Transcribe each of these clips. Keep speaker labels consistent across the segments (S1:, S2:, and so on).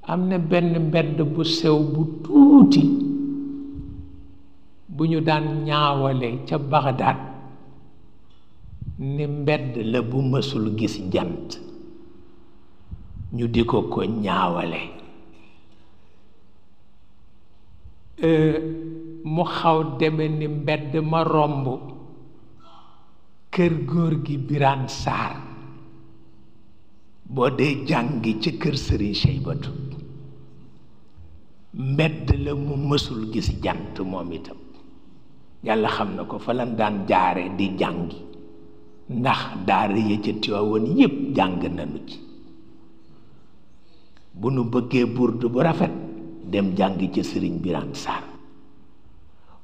S1: am na benn mbedd bu sew bu tuuti bu ñu daan ñaawale ca Bagdad ni mbedd la bu mësul gis jant ñu di ko ñaawale mu xaw deme ni mbedd ma romb kër góor gi Birane Sarr boo dee jàngi ci kër Serigne Cheybatu mbedd la mu mësul gis jant moom itam yàlla xam na ko fa lan daan jaare di jàngi ndax daara ya ca Tiwaawan yépp jàng nañu ci bu nu bëggee burdu bu rafet dem jàngi ci Serigne Birane Sarr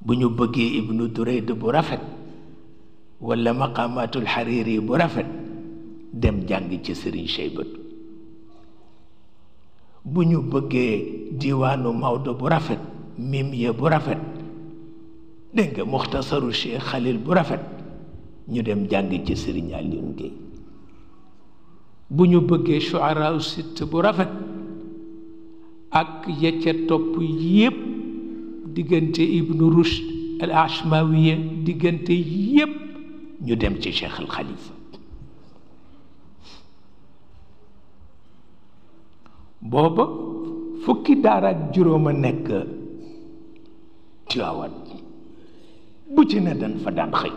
S1: bu ñu bëggee Ibnu Durayd bu rafet wala maqamatul Hariri bu rafet dem jàngi ci Serigne Cheybatu bu ñu bëggee diwaanu Maodo bu rafet mimiya bu rafet dégg nga muxtasaru Cheikh Khalil bu rafet ñu dem jàngi ci Serigne Alioune Gueye bu ñu bëggee shuara sitt bu rafet ak ya ca topp yépp diggante Ibnu Rushd al Ashmawiya diggante yépp ñu dem ci Cheikh al Khalifa booba fukki daara ak juróom a nekk Tiwaawan bu ci ne dañ fa daan xëy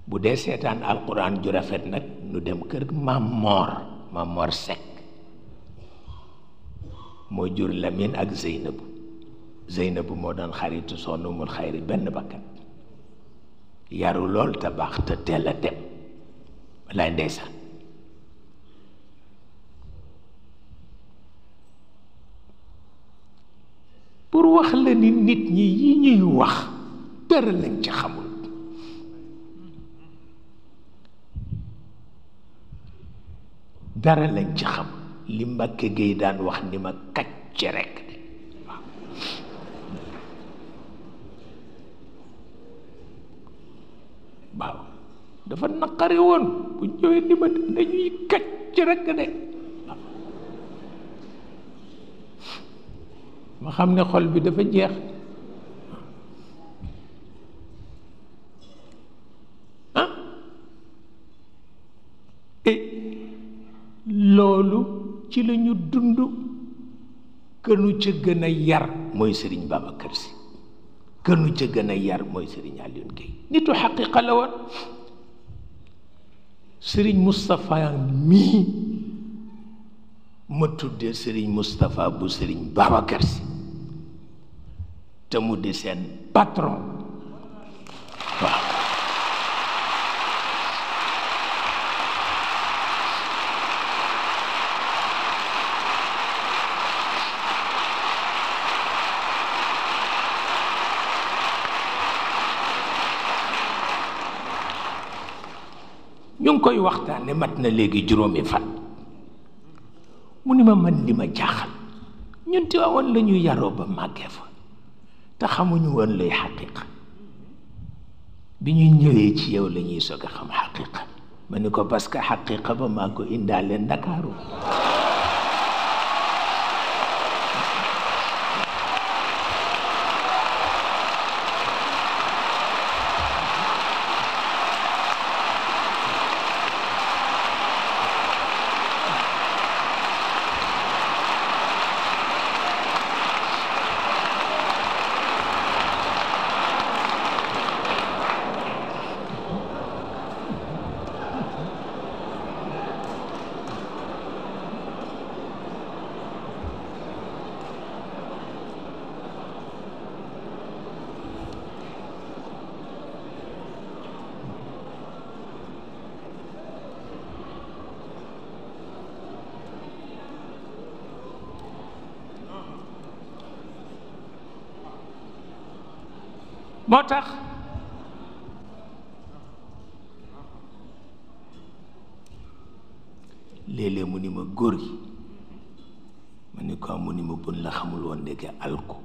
S1: bu dee seetaan alquran ju rafet nag nu dem kër Maam Mor Seck moo jur Lamine ak Zeynabu moo doon xaritu Soxna Xayri benn bakkan yaru lool te baax te teel a dem wallaay ndeysaan pour wax la ni nit ñi yi ñuy wax dara lañ ci xamul dara lañ ci xam li Mbàkke Géey daan wax ni ma kacc rekk de waaw dafa naqari woon bu ñëwee ni ma dañuy kacc rekk de ma xam ne xol bi dafa jeex loolu ci la ñu dund kënu ca gën a yar mooy Serigne Babacar Sy kënu ca gën a yar mooy Serigne Alioune Gueye nitu xaqiqa la woon Serigne Moustapha mii ma tuddee Serigne Moustapha bu Serigne Babacar Sy te mu di seen patron waaw ñu ngi koy waxtaane mat na léegi juróomi fan mu ni ma man li ma jaaxal ñun Tiwaawan la ñu yaroo ba màggee fa te xamuñu woon lay xaqiqa bi ñu ñëwee ci yow la ñuy soog a xam xaqiqa ma ni ko parce que xaqiqa ba maa ko indaale Ndakaaru moo tax léeg-léeg mu ni ma góor gi ma ni ko mu ni ma bun la xamul woon ndeke alku